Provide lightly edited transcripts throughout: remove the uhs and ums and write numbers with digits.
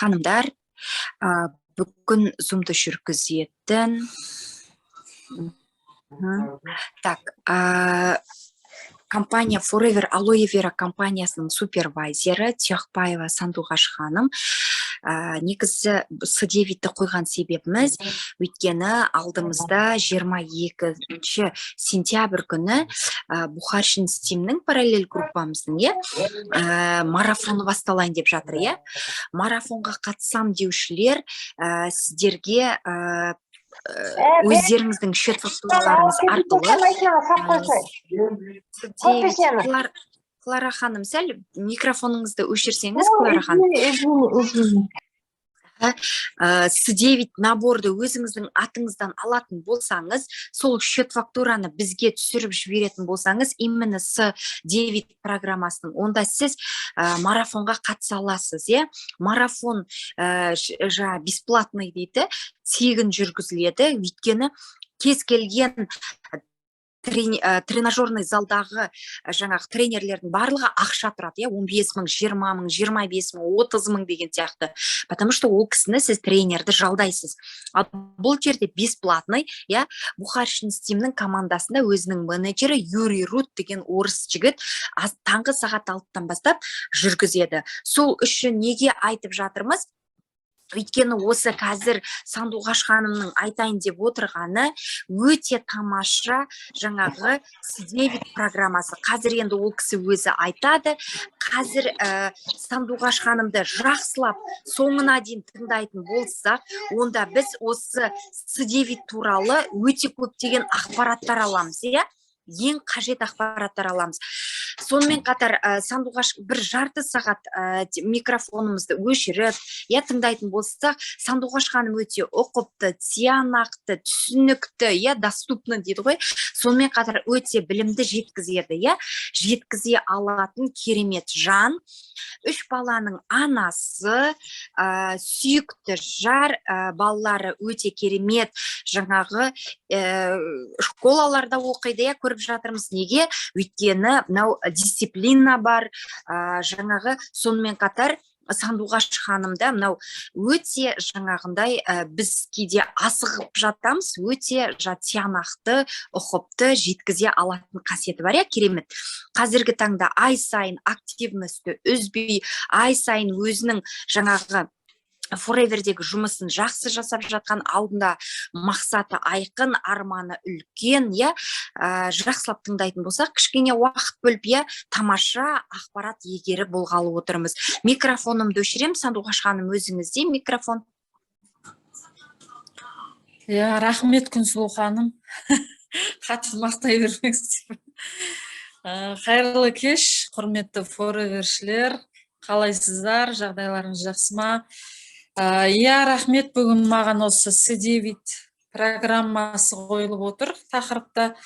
Ханымдар, бүгін зумды жүргізетін. Так, компания Forever Aloe Vera компаниясының супервайзері Тияқбаева Сандуғаш ханым. Негізі С9-ті қойған себебіміз, өйткені алдымызда 22 сентябрь күні Бухаршин Стимнің параллель группамыздың марафоны басталайын деп жатыр. Марафонға қатысам деушілер сіздерге өздеріңіздің счет фактураларыңыз арқылы Клара ханым, сәл микрофоныңызды өшірсеңіз, Клара ханым. С9 наборды өзіңіздің атыңыздан алатын болсаңыз, сол счет фактураны бізге түсіріп жіберетін болсаңыз, именно С9 программасының, онда сіз марафонға қатыса аласыз. Марафон бесплатный дейді, тегін жүргізіледі, өйткені кез келген тренажерный залдағы жаңағы тренерлердің барлығы ақша тұрады, 15 мың, 20 мың, 25 мың, 30 мың деген сияқты. Потому что ол кісіні сіз тренерді жалдайсыз. Бұл жерде бесплатный, Бухаршин Стимнің командасында өзінің менеджері Юрий Рут деген орыс жігіт таңғы сағат 6-тан бастап жүргізеді. Сол үшін неге айтып жатырмыз? Өйткені осы қазір Сандуғаш ханымның айтайын деп отырғаны өте тамаша жаңағы С9 программасы. Қазір енді ол кісі өзі айтады. Қазір Сандуғаш ханымды жақсылап соңына дейін тыңдайтын болсақ, онда біз осы С9 туралы өте көптеген ақпараттар аламыз, ең қажет ақпараттар аламыз. Сонымен қатар Сандуғаш бір жарты сағат микрофонымызды өшіріп, тыңдайтын болсақ, Сандуғаш ханым өте ұқыпты, тиянақты, түсінікті, доступны дейді ғой. Сонымен қатар өте білімді жеткізеді, жеткізе алатын керемет жан. 3 баланың анасы, сүйікті жар, балалары өте керемет, жаңағы школаларда оқиды, көріп жатырмыз. Неге? Өйткені дисциплина бар, жаңағы сонымен қатар Сандуғаш ханымда өте жаңағындай біз кейде асығып жатамыз, өте тиянақты, ұқыпты, жеткізе алатын қасиеті бар, керемет. Қазіргі таңда ай сайын активності үзбей, ай сайын өзінің жаңағы Foreverдегі жұмысын жақсы жасап жатқан, алдында мақсаты айқын, арманы үлкен, жақсылап тыңдайтын болсақ, кішкене уақыт бөліп, тамаша ақпарат егері болғалы отырмыз. Микрофонымды өшірем, Сандуғаш ханым өзіңізде микрофон. Рахмет Күнсұлу ханым. Қатты мақтай бермеңіз. Қайырлы кеш, құрметті Foreverшілер. Қалайсыздар, жағдайларыңыз жақсы ма? Рахмет, бүгін маған осы С9 программасы қойылып отыр тақырыпта.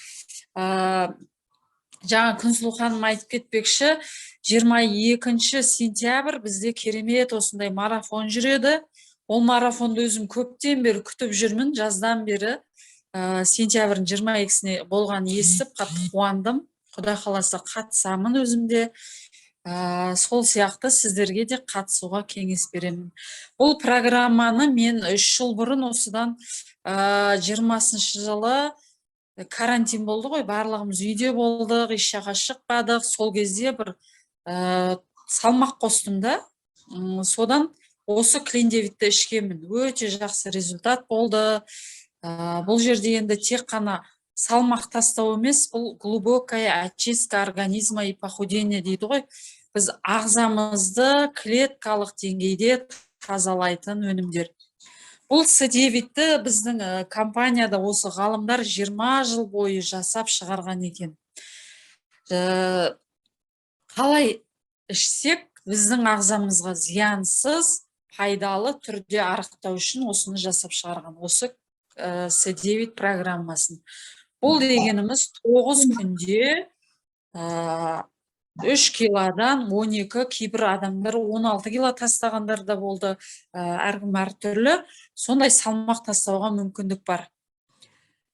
Жаңа Күнсұлу ханым айтып кетпекші, 22 сентябрь бізде керемет осындай марафон жүреді. Ол марафонды өзім көптен бері күтіп жүрмін, жаздан бері. Сентябрьдің 22-сіне болған естіп, қатты қуандым. Құдай қаласа қатысамын өзімде. Сол сияқты сіздерге де қатысуға кеңес беремін. Бұл программаны мен 3 жыл бұрын, осыдан 20-шы жылы карантин болды ғой, барлығымыз үйде болдық, еш жаққа шықпадық. Сол кезде бір салмақ қостым да, содан осы клиндевитті ішкенмін. Өте жақсы результат болды. Бұл жерде енді тек қана салмақ тастау емес, бұл глубокая очистка организма и похудение дейді ғой. Біз ағзамызды клеткалық деңгейде тазалайтын өнімдер. Бұл С9-ті біздің компанияда осы ғалымдар 20 жыл бойы жасап шығарған екен. Қалай ішсек, біздің ағзамызға зиянсыз, пайдалы түрде арықтау үшін осыны жасап шығарған. Осы С9 программасын. Бұл дегеніміз 9 күнде 3 килодан 12, кейбір адамдар 16 кило тастағандар да болды, әркім әртүрлі. Сондай салмақ тастауға мүмкіндік бар.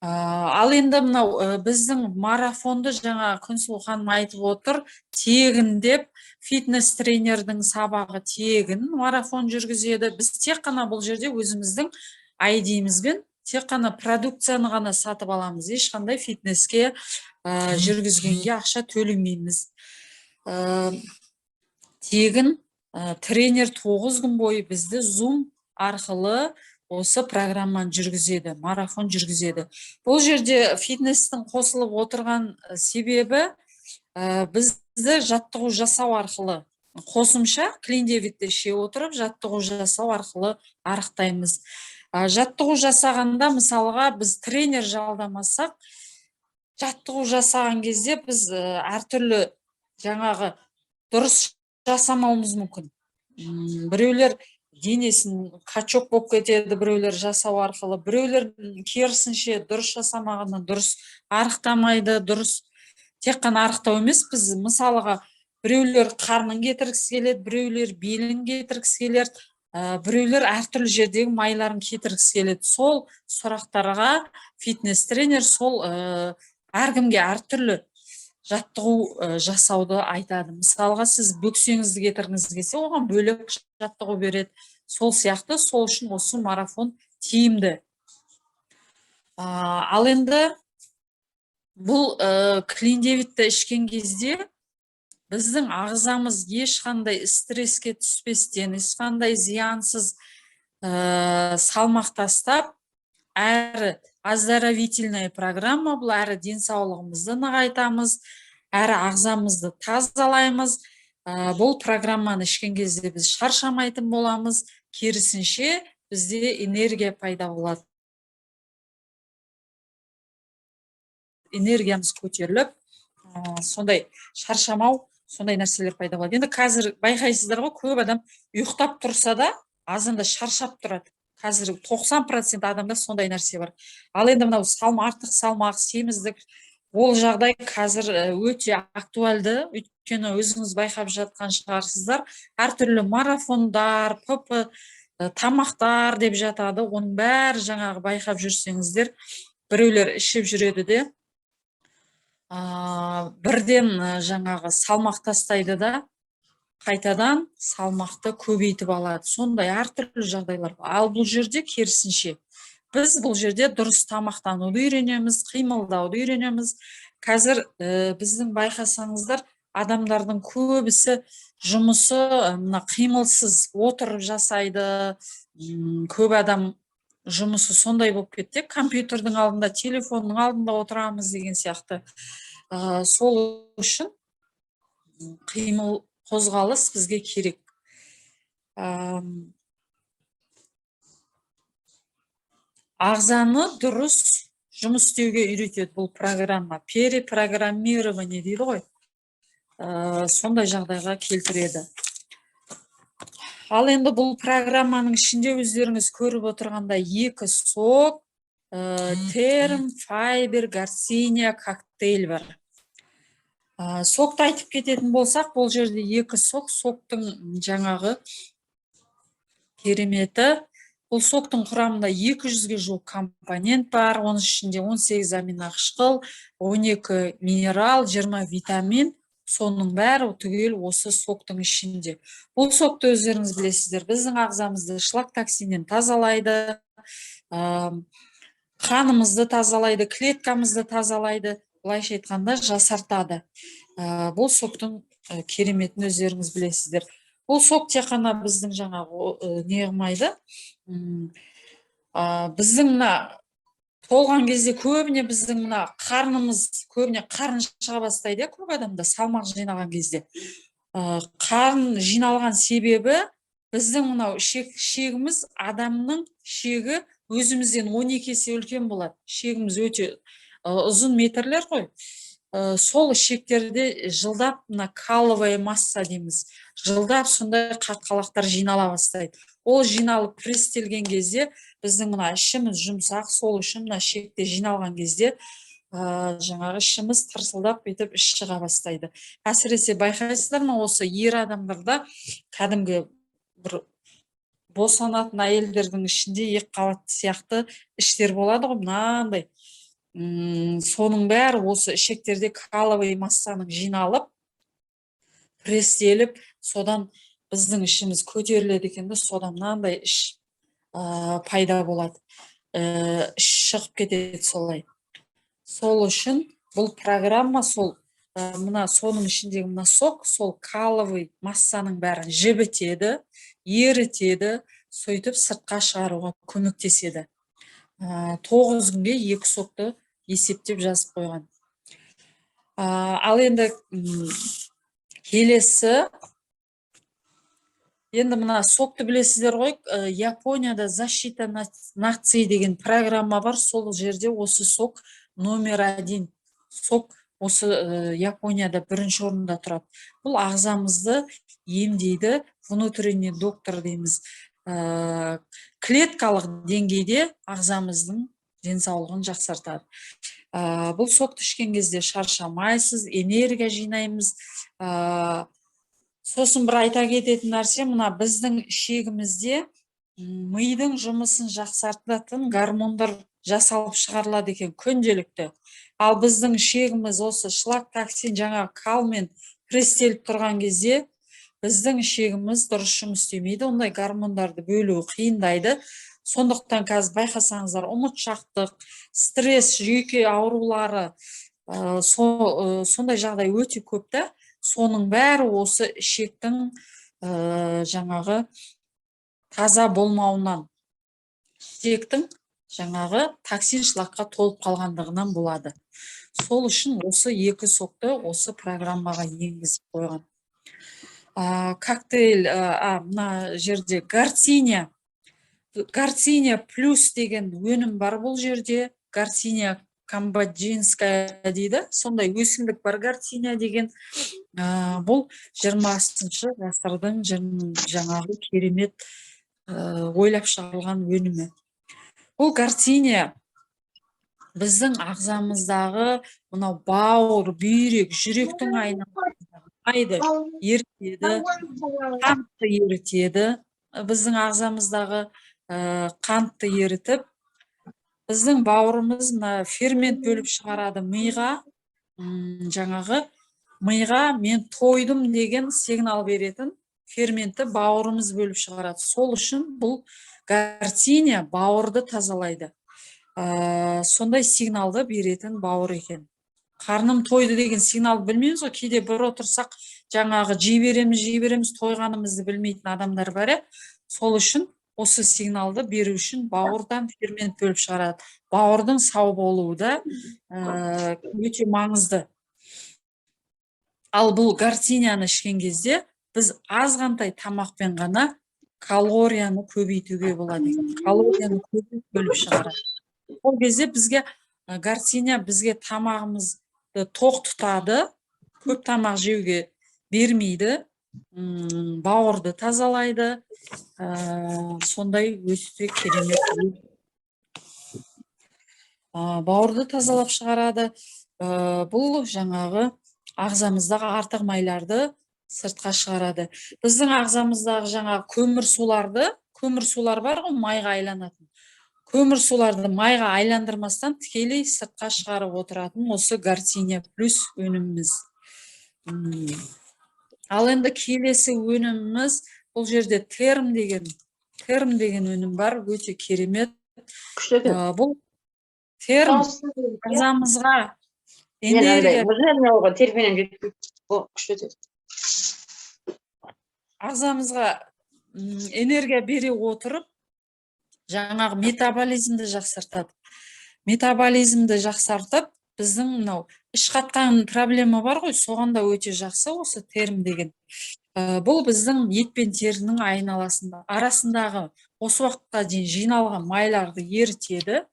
Ал енді мынау біздің марафонды жаңа Күнсұлу ханым айтып отыр, тегін деп, фитнес тренердің сабағы тегін марафон жүргізеді. Біз тек қана бұл жерде өзіміздің ID-мізбен тек қана продукцияны ғана сатып аламыз. Ешқандай фитнеске жүргізгенге ақша төлемейміз. Тегін тренер 9 күн бойы бізді Zoom арқылы осы программаны жүргізеді, марафон жүргізеді. Бұл жерде фитнестің қосылып отырған себебі бізді жаттығу жасау арқылы, қосымша клиндевитті ше отырып, жаттығу жасау арқылы арықтаймыз. Жаттығу жасағанда, мысалға, біз тренер жалдамасақ, жаттығу жасаған кезде біз әртүрлі жаңағы дұрыс жасамауымыз мүмкін. Біреулер денесін качок болып кетеді, біреулер жасау арқылы, біреулер керісінше дұрыс жасамағаннан дұрыс арықтамайды, дұрыс тек қана арықтау емес, біз мысалға біреулер қарнын кетіргісі келеді, біреулер белін кетіргісі келеді, біреулер әртүрлі жердегі майларын кетіргісі келеді. Сол сұрақтарға фитнес тренер сол әркімге әртүрлі жаттығу жасауды айтады. Мысалға, сіз бөксеңізді кетіргіңіз келсе, оған бөлек жаттығу береді. Сол сияқты, сол үшін осы марафон тиімді. Ал енді бұл клиндевитті ішкен кезде біздің ағзамыз ешқандай стресске түспестен, ешқандай зиянсыз салмақ тастап, әрі оздоровительная программа, бұл әрі денсаулығымызды нығайтамыз, әрі ағзамызды тазалаймыз. Бұл программаны ішкен кезде біз шаршамайтын боламыз, керісінше бізде энергия пайда болады. Энергиямыз көтеріліп, сондай шаршамау, сондай нәрселер пайда болады. Енді қазір байқайсыздар ғой, көп адам ұйықтап тұрса да, азанда шаршап тұрады. Қазір 90% адамда сондай нәрсе бар. Ал енді мынау артық салмақ, семіздік, ол жағдай қазір өте актуальды. Өйткені өзіңіз байқап жатқан шығарсыздар, әртүрлі марафондар, тамақтар деп жатады. Оның бәрі жаңағы байқап жүрсеңіздер, біреулер ішіп жүреді де, бірден жаңағы салмақ тастайды да, қайтадан салмақты көбейтіп алады. Сондай әртүрлі жағдайлар. Ал бұл жерде керісінше. Біз бұл жерде дұрыс тамақтануды үйренеміз, қимылдауды үйренеміз. Қазір біздің байқасаңыздар, адамдардың көбісі жұмысы қимылсыз отырып жасайды. Көп адам жұмысы сондай болып кетті. Компьютердің алдында, телефонның алдында отырамыз деген сияқты. Сол үшін қимыл, қозғалыс бізге керек. Ағзаны дұрыс жұмыс істеуге үйретеді бұл программа. Перепрограммирование дейді ғой. Сондай жағдайға келтіреді. Ал енді бұл программаның ішінде өздеріңіз көріп отырғанда 2 сок, терм, файбер, гарциния, коктейль бар. Сокты айтып кететін болсақ, бұл жерде 2 сок, соктың жаңағы кереметі. Бұл соктың құрамында 200-ге жуық компонент бар, оның ішінде 18 аминақышқыл, 12 минерал, 20 витамин, соның бәрі түгел осы соктың ішінде. Бұл сокты өздеріңіз білесіздер, біздің ағзамызды шлак токсиннен тазалайды, қанымызды тазалайды, клеткамызды тазалайды, былайша айтқанда жасартады. Бұл соктың кереметін өздеріңіз білесіздер. Бұл сок тек қана біздің жаңағы не қылмайды. Біздің толған кезде көбіне біздің қарнымыз, көбіне қарын шыға бастайды, көп адамда салмақ жинаған кезде. Қарын жиналған себебі біздің шегіміз, адамның шегі өзімізден 12 есе үлкен болады. Шегіміз өте ұзын метрлер ғой. Сол шектерде жылдап каловая масса дейміз. Жылдап сондай қатқалақтар жинала бастайды. Ол жиналып пресстелген кезде біздің ішіміз жұмсақ, сол үшін шекте жиналған кезде жаңағы ішіміз тырсылдап бүйтіп іш шыға бастайды. Әсіресе байқайсыздар ма, осы ер адамдарда кәдімгі бір босанатын әйелдердің ішінде 2 қабатты сияқты іштер болады ғой, мынандай соның бәрі осы ішектерде каловый массаның жиналып пресстеліп, содан біздің ішіміз көтеріледі екен де, содан мынандай іш пайда болады, іш шығып кетеді солай. Сол үшін бұл программа сол мына соның ішіндегі мына сок сол каловый массаның бәрін жібітеді, ерітеді, сөйтіп сыртқа шығаруға көмектеседі. 9 күнге 2 сокты есептеп жазып қойған. Ал енді келесі, енді мына сокты білесіздер ғой, Японияда защита наций деген программа бар, сол жерде осы сок номер 1 сок осы Японияда бірінші орында тұрады. Бұл ағзамызды емдейді, внутренний доктор дейміз. Клеткалық деңгейде ағзамыздың денсаулығын жақсартады. Бұл сокты ішкен кезде шаршамайсыз, энергия жинаймыз. Сосын бір айта кететін нәрсе, мына біздің ішегімізде мидың жұмысын жақсартатын гормондар жасалып шығарылады екен күнделікті. Ал біздің ішегіміз осы шлак токсин жаңа калмен пресстеліп тұрған кезде біздің ішегіміз дұрыс жұмыс істемейді, ондай гормондарды бөлу қиындайды. Сондықтан қазір байқасаңыздар, ұмытшақтық, стресс, жүйке аурулары, сондай жағдай өте көп та. Соның бәрі осы ішектің жаңағы таза болмауынан, ішектің жаңағы токсин шлакқа толып қалғандығынан болады. Сол үшін осы 2 сокты осы программаға енгізіп қойған. Коктейль, мына жерде Гарциния плюс деген өнім бар бұл жерде. Гарциния камбоджинская дейді. Сондай өсімдік бар Гарциния деген. Бұл 20-шы ғасырдың жаңағы керемет ойлап шығарылған өнімі. Бұл Гарциния біздің ағзамыздағы мынау бауыр, бүйрек, жүректің айналады, ерітеді, қантты ерітеді. Біздің ағзамыздағы қантты ерітіп, біздің бауырымыз фермент бөліп шығарады миға, жаңағы миға мен тойдым деген сигнал беретін ферментті бауырымыз бөліп шығарады. Сол үшін бұл Гарциния бауырды тазалайды. Сондай сигналды беретін бауыр екен. Қарным тойды деген сигнал білмейміз ғой, кейде бір отырсақ жаңағы жей береміз, тойғанымызды білмейтін адамдар бар. Сол үшін осы сигналды беру үшін бауырдан фермент бөліп шығарады. Бауырдың сау болуы да өте маңызды. Ал бұл Гарцинияны ішкен кезде біз азғантай тамақпен ғана калорияны көбейтуге болады. Калорияны көбейіп бөліп шығарады. Ол кезде бізге Гарциния бізге тамағымызды тоқ тұтады, көп тамақ жеуге бермейді, бауырды тазалайды, сондай өте керемет. Бауырды тазалап шығарады. Бұл жаңағы ағзамыздағы артық майларды сыртқа шығарады. Біздің ағзамыздағы жаңағы көмір сулар бар ғой, майға айланатын. Көмір суларды майға айландырмастан тікелей сыртқа шығарып отыратын осы Гарциния плюс өніміміз. Ал енді келесі өніміміз, бұл жерде терм деген өнім бар, өте керемет. Бұл терм ағзамызға энергия бере отырып, жаңағы метаболизмді жақсартады. Метаболизмді жақсартып, біздің мынау іш қатқан проблема бар ғой, соған да өте жақсы осы терм деген. Бұл біздің ет пен терінің арасындағы осы уақытқа дейін жиналған майларды ерітеді.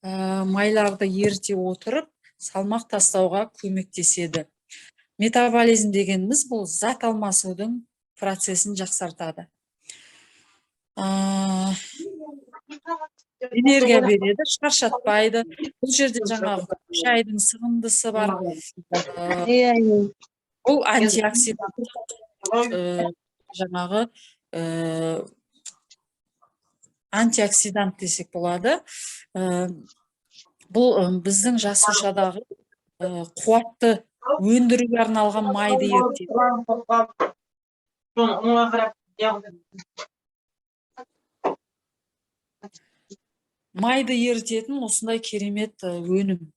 Майларды еріте отырып, салмақ тастауға көмектеседі. Метаболизм дегеніміз бұл зат алмасудың процесін жақсартады. Энергия береді, шаршатпайды. Бұл жерде жаңағы шайдың сығындысы бар. Бұл антиоксидант, жаңағы антиоксидант десек болады. бұл біздің жасушадағы қуатты өндіруге арналған майды ерітеді. Майды ерітетін осындай керемет өнім.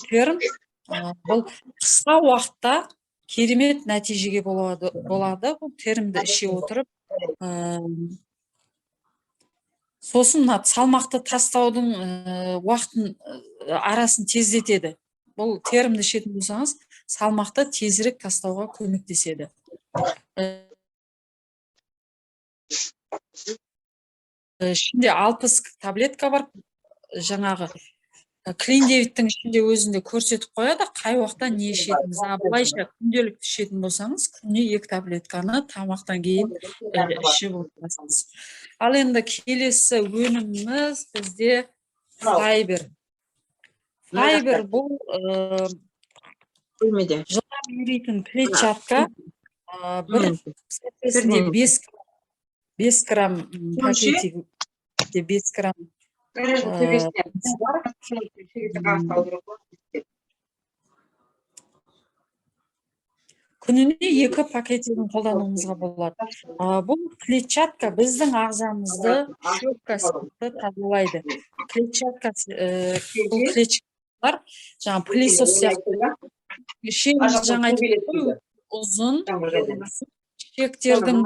Терім бұл қысқа уақытта керемет нәтижеге болады. Бұл терімді іше отырып, сосын салмақты тастаудың уақытын арасын тездетеді. Бұл терімді ішетін болсаңыз, салмақты тезірек тастауға көмектеседі. Ішінде 60 таблетка бар. Жаңағы Клиндевиттің ішінде өзінде көрсетіп қояды, қай уақытта не ішетіңіз. Былайша күнделікті ішетін болсаңыз, күніне 2 таблетканы тамақтан кейін ішіп отырасыз. Ал енді келесі өніміміз бізде файбер. Файбер бұл жылдам еритін клетчатка. Бір сәтесінде 5 грамм пакетигі, 5 грамм күніне 2 пакетігін қолдануымызға болады. Бұл клетчатка біздің ағзамызды шөп асты тазалайды. Клетчатка, бұл клетчаткалар жаңа пылесос сияқты. Ішеміз жаңа ұзын ішектердің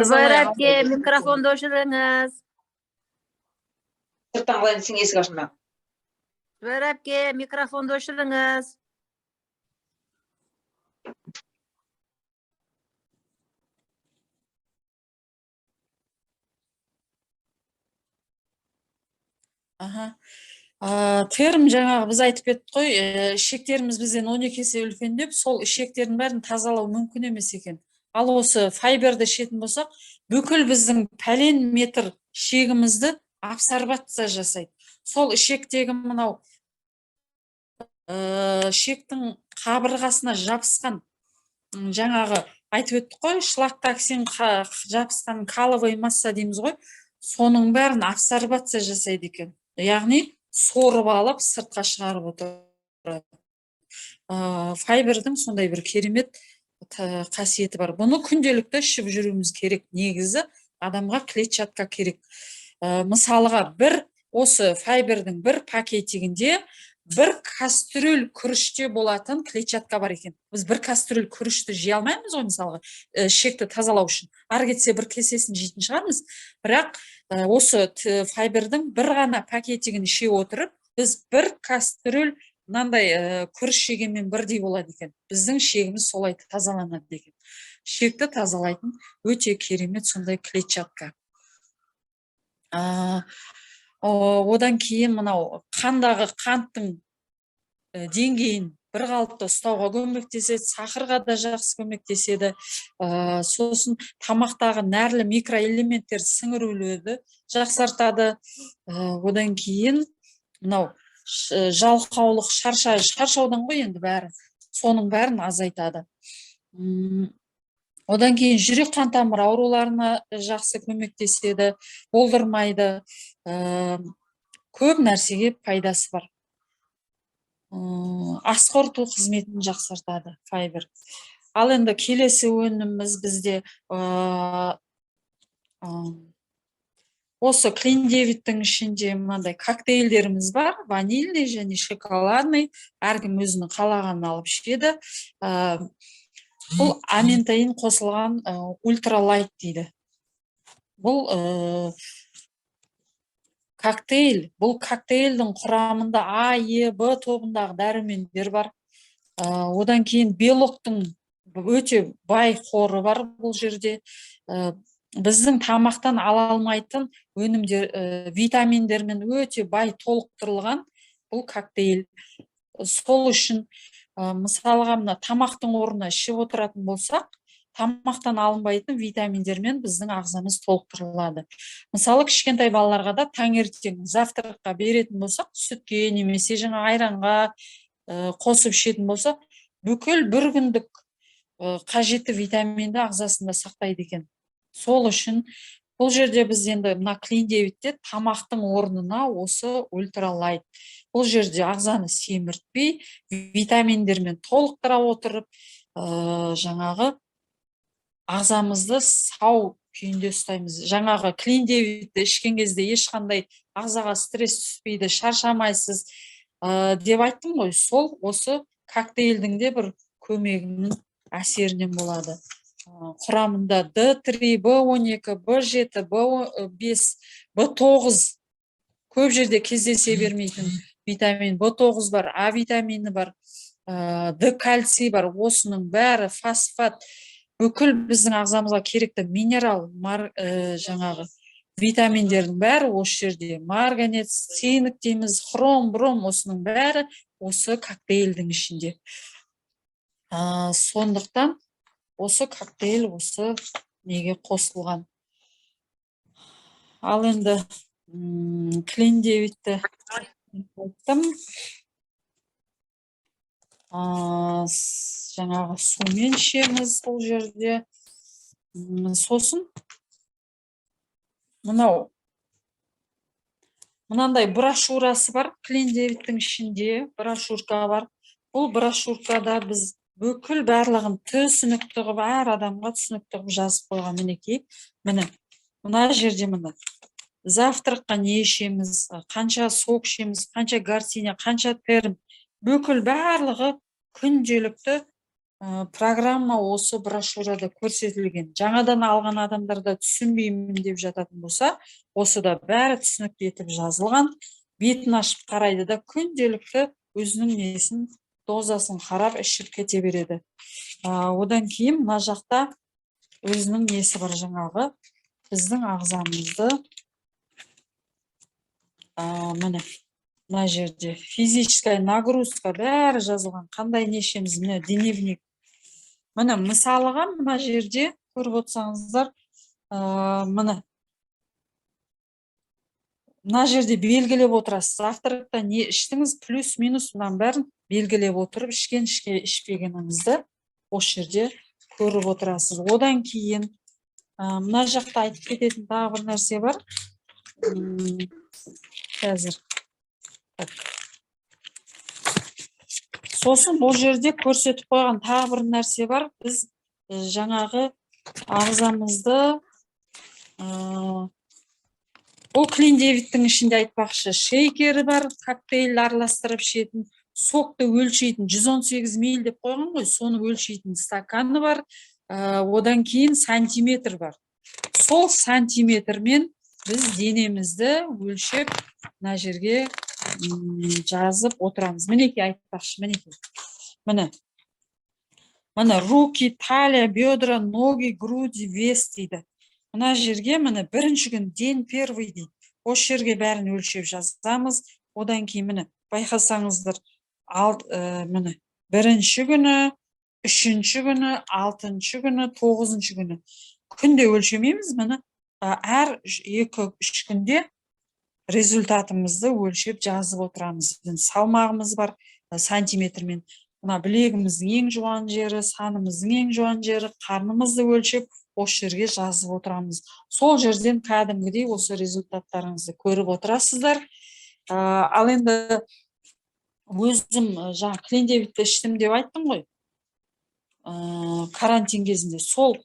Зубайра әпке, микрофонды өшіріңіз. Сырттан қалайын сен есік ашылма. Зубайра әпке, микрофонды өшіріңіз. Терім жаңағы біз айтып кеттік қой, ішектеріміз бізден 12 есе үлкендеп, сол ішектердің бәрін тазалау мүмкін емес екен. Ал осы файберді ішетін болсақ, бүкіл біздің пәлен метр ішегімізді абсорбация жасайды. Сол ішектегі мынау ішектің қабырғасына жабысқан жаңағы айтып өттік қой, шлактоксин жабысқан каловый масса дейміз ғой, соның бәрін абсорбация жасайды екен. Яғни сорып алып сыртқа шығарып отырады. Файбердің сондай бір керемет қасиеті бар. Бұны күнделікті ішіп жүруіміз керек. Негізі адамға клетчатка керек. Мысалыға осы файбердің бір пакетигінде 1 кастрюль күріште болатын клетчатка бар екен. Біз 1 кастрюль күрішті жей алмаймыз ғой, мысалға, ішекті тазалау үшін. Ары кетсе 1 кесесін жейтін шығармыз. Бірақ осы файбердің 1 ғана пакетигін іше отырып, біз 1 кастрюль мынандай күріш жегенмен бірдей болады екен. Біздің ішегіміз солай тазаланады екен. Ішекті тазалайтын өте керемет сондай клетчатка. Одан кейін мынау қандағы қанттың деңгейін бір қалыпты ұстауға көмектеседі, сахарға да жақсы көмектеседі. Сосын тамақтағы нәрлі микроэлементтер сіңірілуді жақсартады. Одан кейін мынау жалқаулық, шаршаудан ғой енді бәрі, соның бәрін азайтады. Одан кейін жүрек қан тамыр ауруларына жақсы көмектеседі, болдырмайды. Көп нәрсеге пайдасы бар. Ас қорыту қызметін жақсартады файбер. Ал енді келесі өніміміз бізде осы Клиндевиттің ішінде мынандай коктейльдеріміз бар, ванильный және шоколадный, әркім өзінің қалағанын алып ішеді. Бұл аментаин қосылған ультралайт дейді. Бұл коктейль. Бұл коктейльдің құрамында А, Е, Б тобындағы дәрумендер бар. Одан кейін белоктың өте бай қоры бар бұл жерде. Біздің тамақтан ала алмайтын өнімдер, витаминдермен өте бай толықтырылған бұл коктейль. Сол үшін мысалға мына тамақтың орнына ішіп отыратын болсақ, тамақтан алынбайтын витаминдермен біздің ағзамыз толықтырылады. Мысалы, кішкентай балаларға да таңертең завтракқа беретін болсақ, сүтке немесе жаңа айранға қосып ішетін болса, бүкіл бір күндік қажетті витаминді ағзасында сақтайды екен. Сол үшін бұл жерде біз енді мына клиндевитте тамақтың орнына осы ультралайт. Бұл жерде ағзаны семіртпей, витаминдермен толықтыра отырып, жаңағы ағзамызды сау күйінде ұстаймыз. Жаңағы клиндевитті ішкен кезде ешқандай ағзаға стресс түспейді, шаршамайсыз деп айттым ғой. Сол осы коктейльдің де бір көмегінің әсерінен болады. Құрамында D3, B12, B7, B5, B9 көп жерде кездесе бермейтін витамин B9 бар, А витамині бар, Д кальций бар. Осының бәрі фосфат, бүкіл біздің ағзамызға керекті минерал, жаңағы витаминдердің бәрі осы жерде. Марганец, цинк дейміз, хром, бром, осының бәрі осы коктейльдің ішінде. Сондықтан осы коктейль осы неге қосылған. Ал енді клиндевитті айттым. Жаңағы сумен ішеміз бұл жерде. Сосын мынандай брошюрасы бар, клиндевиттің ішінде брошюрка бар. Бұл брошюркада біз бүкіл барлығын түсінікті қылып, әр адамға түсінікті қылып жазып қойған. Мінекей, мына жерде завтраққа не ішеміз, қанша сок ішеміз, қанша гарциния, қанша терм, бүкіл барлығы күнделікті программа осы брошюрада көрсетілген. Жаңадан алған адамдарда түсінбеймін деп жататын болса, осы да бәрі түсінікті етіп жазылған. Бетін ашып қарайды да күнделікті өзінің несін, дозасын қарап ішіп кете береді. Одан кейін мына жақта өзінің несі бар, жаңағы біздің ағзамызды мына жерде физическая нагрузка бәрі жазылған. Қандай нешеміз, дневник. Мысалыға мына жерде көріп отырсаңыздар, мына жерде белгілеп отырасыз. Завтрақта не іштіңіз, плюс минус мұнан бәрін белгілеп отырып, ішкен ішпегеніңізді осы жерде көріп отырасыз. Одан кейін мына жақта айтып кететін тағы бір нәрсе бар. Қазір. Сосын бұл жерде көрсетіп қойған тағы бір нәрсе бар. Біз жаңағы ағзамызды бұл клиндевиттің ішінде айтпақшы шейкері бар, коктейль араластырып ішетін, сокты өлшейтін 118 мл деп қойған ғой, соны өлшейтін стаканы бар. Одан кейін сантиметр бар. Сол сантиметрмен біз денемізді өлшеп мына жерге жазып отырамыз. Мінекей айтпақшы, мінекей. Руки, талия, бедра, ноги, груди, вес дейді. Мына жерге бірінші күн день первый дейді. Осы жерге бәрін өлшеп жазамыз. Одан кейін байқасаңыздар, бірінші күні, үшінші күні, алтыншы күні, 9-шы күні. Күнде өлшемейміз, әр 2-3 күнде результатымызды өлшеп жазып отырамыз. Салмағымыз бар сантиметрмен. Білегіміздің ең жуан жері, санымыздың ең жуан жері, қарнымызды өлшеп осы жерге жазып отырамыз. Сол жерден кәдімгідей осы результаттарыңызды көріп отырасыздар. Ал енді өзім клиндевитті іштім деп айттым ғой. Карантин кезінде сол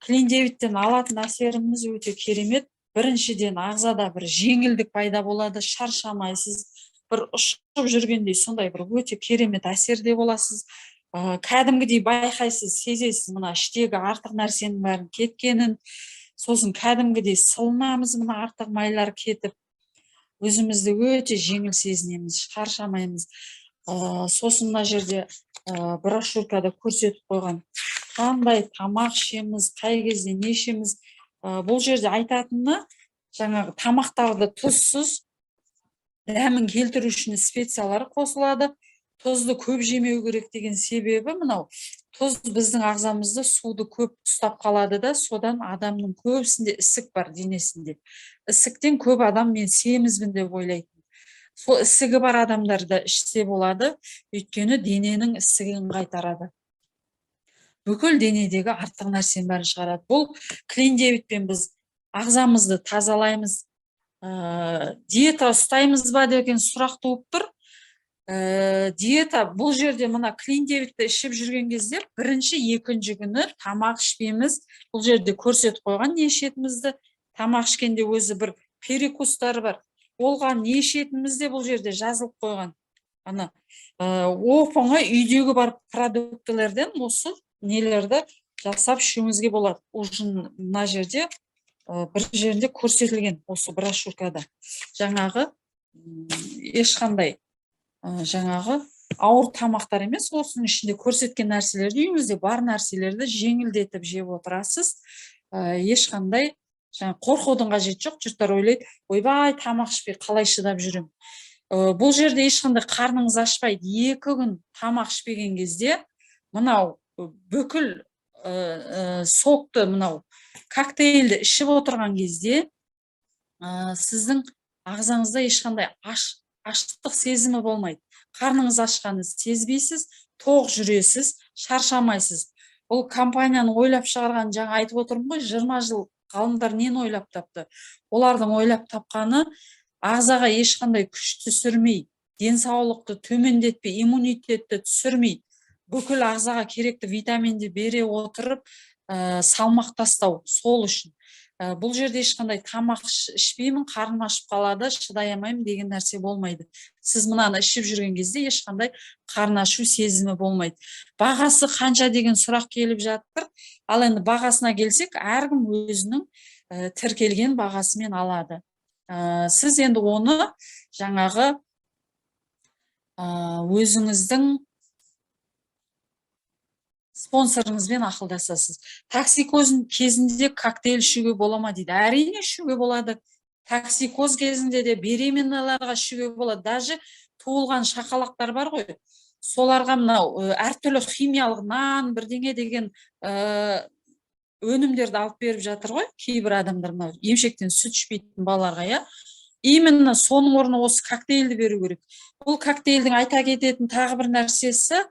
клиндевиттен алатын әсеріміз өте керемет. Біріншіден ағзада бір жеңілдік пайда болады, шаршамайсыз, бір ұшып жүргендей сондай бір өте керемет әсерде боласыз. Кәдімгідей байқайсыз, сезесіз мына іштегі артық нәрсенің бәрін кеткенін. Сосын кәдімгідей сылынамыз, артық майлар кетіп, өзімізді өте жеңіл сезінеміз, шаршамаймыз. Сосын мына жерде брошюркада көрсетіп қойған қандай тамақ ішеміз, қай кезде не ішеміз. Бұл жерде айтатыны жаңағы тамақтарды тұзсыз, дәмін келтіру үшін специялар қосылады. Тұзды көп жемеу керек деген себебі тұз біздің ағзамызды суды көп ұстап қалады да, содан адамның көбісінде ісік бар денесінде. Ісіктен көп адам мен семізбін деп ойлайтын. Сол ісігі бар адамдарда ішсе болады, өйткені дененің ісігін қайтарады. Бүкіл денедегі артық нәрсенің бәрін шығарады. Бұл клиндевитпен біз ағзамызды тазалаймыз, диета ұстаймыз ба деген сұрақ туып тұр. Диета бұл жерде мына клиндевитті ішіп жүрген кезде бірінші екінші күні тамақ ішпейміз. Бұл жерде көрсетіп қойған не ішетінімізді. Тамақ ішкенде өзі бір перекустар бар. Олға не ішетінімізде бұл жерде жазылып қойған. Ана оп-оңай үйдегі бар продуктілерден осы нелерді жасап ішуіңізге болады. Ужин мына жерде бір жерінде көрсетілген осы брошюркада. Жаңағы ешқандай жаңағы ауыр тамақтар емес, осының ішінде көрсеткен нәрселерді үйіңізде бар нәрселерді жеңілдетіп жеп отырасыз. Ешқандай қорқудың қажеті жоқ. Жұрттар ойлайды, ойбай, тамақ ішпей қалай шыдап жүрем. Бұл жерде ешқандай қарныңыз ашпайды. 2 күн тамақ ішпеген кезде мынау бүкіл сокты, мынау коктейлді ішіп отырған кезде сіздің ағзаңызда ешқандай аштық сезімі болмайды. Қарныңыз ашқанды сезбейсіз, тоқ жүресіз, шаршамайсыз. Бұл компанияның ойлап шығарған, жаңа айтып отырмын ғой, 20 жыл ғалымдар нені ойлап тапты? Олардың ойлап тапқаны ағзаға ешқандай күш түсірмей, денсаулықты төмендетпей, иммунитетті түсірмей, бүкіл ағзаға керекті витаминді бере отырып, салмақ тастау, сол үшін. Бұл жерде ешқандай тамақ ішпеймін, қарным ашып қалады, шыдай алмаймын деген нәрсе болмайды. Сіз мынаны ішіп жүрген кезде ешқандай қарны ашу сезімі болмайды. Бағасы қанша деген сұрақ келіп жатыр. Ал енді бағасына келсек, әркім өзінің тіркелген бағасымен алады. Сіз енді оны жаңағы өзіңіздің спонсорыңызбен ақылдасасыз. Токсикоз кезінде коктейль ішуге бола ма дейді. Әрине ішуге болады. Токсикоз кезінде де беременналарға ішуге болады. Даже туылған шақалақтар бар ғой. Соларға мынау әртүрлі химиялық нан, бірдеңе деген өнімдерді алып беріп жатыр ғой. Кейбір адамдар мынау емшектен сүт ішпейтін балаларға, я. Именно соның орнына осы коктейлді беру керек. Бұл коктейлдің айта кететін тағы бір нәрсесі,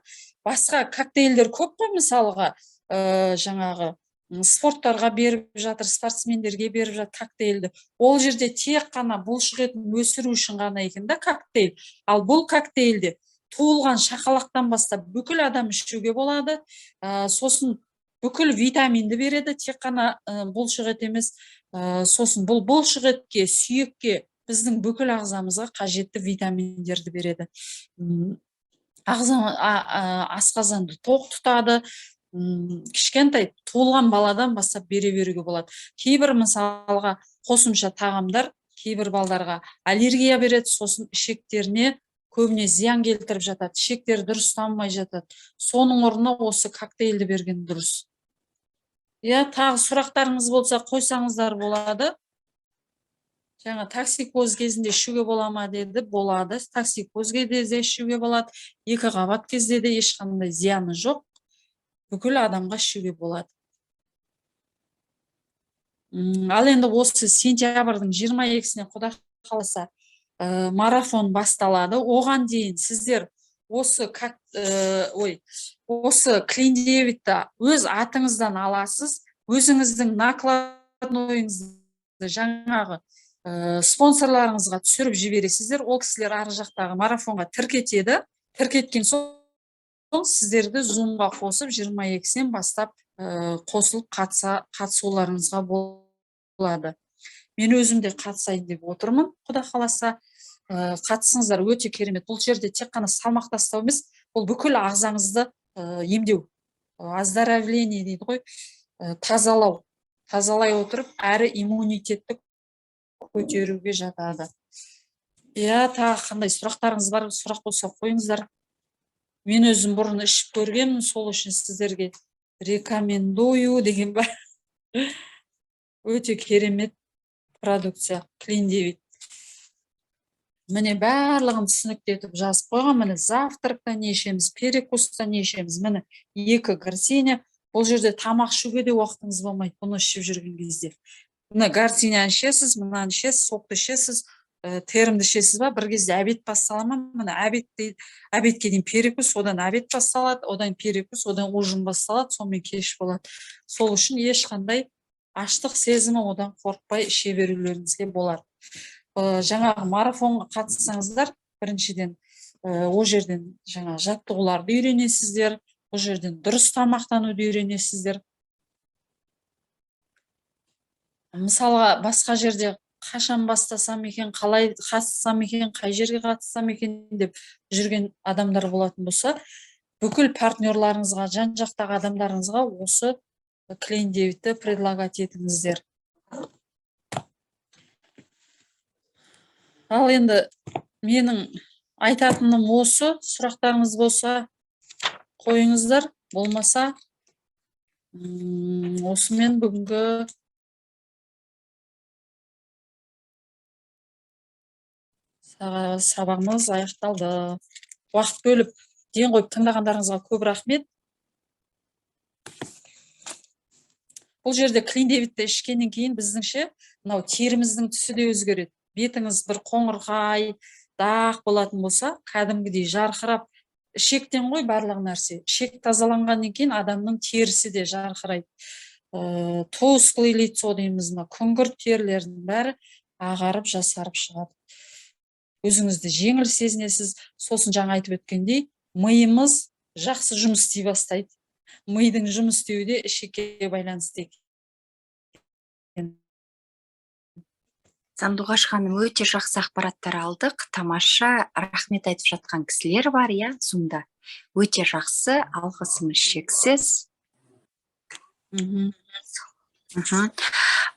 басқа коктейльдер көп қой, мысалға, жаңағы спорттарға беріп жатыр, спортсмендерге беріп жатыр коктейльді. Ол жерде тек қана бұлшық етін өсіру үшін ғана екен да коктейль. Ал бұл коктейльде туылған шақалақтан бастап бүкіл адам ішуге болады. Сосын бүкіл витаминді береді, тек қана бұлшық ет емес. Сосын бұл бұлшық етке, сүйекке, біздің бүкіл ағзамызға қажетті витаминдерді береді. Асқазанды тоқ тұтады. Кішкентай туылған баладан бастап бере беруге болады. Кейбір мысалға қосымша тағамдар кейбір балдарға аллергия береді, сосын ішектеріне көбіне зиян келтіріп жатады. Ішектері дұрыс дамымай жатады. Соның орнына осы коктейлді берген дұрыс. Тағы сұрақтарыңыз болса қойсаңыздар болады. Жаңа токсикоз кезінде ішуге бола ма деді, болады. Токсикоз кезінде ішуге болады. 2 қабат кезде де ешқандай зияны жоқ. Бүкіл адамға ішуге болады. Ал енді осы сентябрьдің 22-сіне Құда қаласа марафон басталады. Оған дейін сіздер осы клиндевитті өз атыңыздан аласыз. Өзіңіздің накладнойыңызды жаңағы спонсорларыңызға түсіріп жібересіздер. Ол кісілер ары жақтағы марафонға тіркетеді. Тіркеткен соң сіздерді зумға қосып 22-сінен бастап қосылып қатысуларыңызға болады. Мен өзімде қатысайын деп отырмын. Құда қаласа қатысыңыздар, өте керемет. Бұл жерде тек қана салмақ тастау емес, бұл бүкіл ағзаңызды емдеу, оздоровление дейді ғой, тазалай отырып, әрі иммунитетті көтеруге жатады. Тағы қандай сұрақтарыңыз бар, сұрақ болса қойыңыздар. Мен өзім бұрын ішіп көргенмін, сол үшін сіздерге рекомендую деген бар. Өте керемет продукция, клиндевит. Міне барлығын түсініктетіп жазып қойған. Міне завтракта не ішеміз, перекуста не ішеміз. Міне 2 гортеня. Бұл жерде тамақ ішуге де уақытыңыз болмайды, бұны ішіп жүрген кезде. Міне гортеняны ішесіз, мынаны ішесіз, сокты ішесіз, терімді ішесіз ба, бір кезде обед басталама. Міне обедке дейін перекус, одан обед басталады, одан перекус, одан ужин басталады, сонымен кеш болады. Сол үшін ешқандай аштық сезімі одан қорықпай іше берулеріңізге болады. Жаңағы марафонға қатыссаңыздар, біріншіден ол жерден жаңа жаттығуларды үйренесіздер, ол жерден дұрыс тамақтануды үйренесіздер. Мысалға басқа жерде қашан бастасам екен, қалай қатыссам екен, қай жерге қатыссам екен деп жүрген адамдар болатын болса, бүкіл партнерларыңызға, жан жақтағы адамдарыңызға осы Clean Davidті предлагать етіңіздер. Ал енді менің айтатыным осы, сұрақтарыңыз болса қойыңыздар, болмаса осымен бүгінгі сабағымыз аяқталды. Уақыт бөліп ден қойып тыңдағандарыңызға көп рахмет. Бұл жерде Clean Davidті ішкеннен кейін біздіңше мынау теріміздің түсі де өзгереді. Бетіңіз бір қоңырқай, дақ болатын болса, кәдімгідей жарқырап, ішектен ғой барлық нәрсе. Ішек тазаланғаннан кейін адамның терісі де жарқырайды. Тусклый лицо дейміз, күңгірт терілердің бәрі ағарып, жасарып шығады. Өзіңізді жеңіл сезінесіз. Сосын жаңа айтып өткендей, миымыз жақсы жұмыс істей бастайды. Мидың жұмыс істеуі де ішекке байланысты екен. Сандуғаш ханым, өте жақсы ақпараттар алдық. Тамаша, рахмет айтып жатқан кісілер бар, иә, Zoom-да. Өте жақсы, алғысымыз шексіз.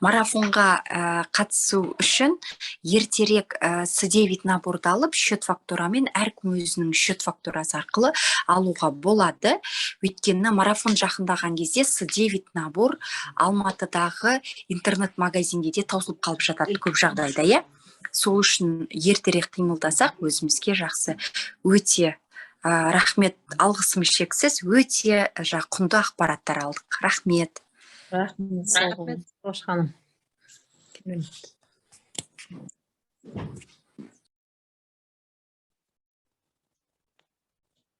Марафонға қатысу үшін ертерек C9 наборды алып, счет фактурамен әркім өзінің счет фактурасы арқылы алуға болады. Өйткені марафон жақындаған кезде C9 набор Алматыдағы интернет-магазинде де таусылып қалып жатады көп жағдайда, иә. Сол үшін ертерек қимылдасақ, өзімізге жақсы. Өте рахмет, алғысымыз шексіз, өте құнды ақпараттар алдық. Рахмет. Рахмет, Рахмет, Сандуғаш ханым.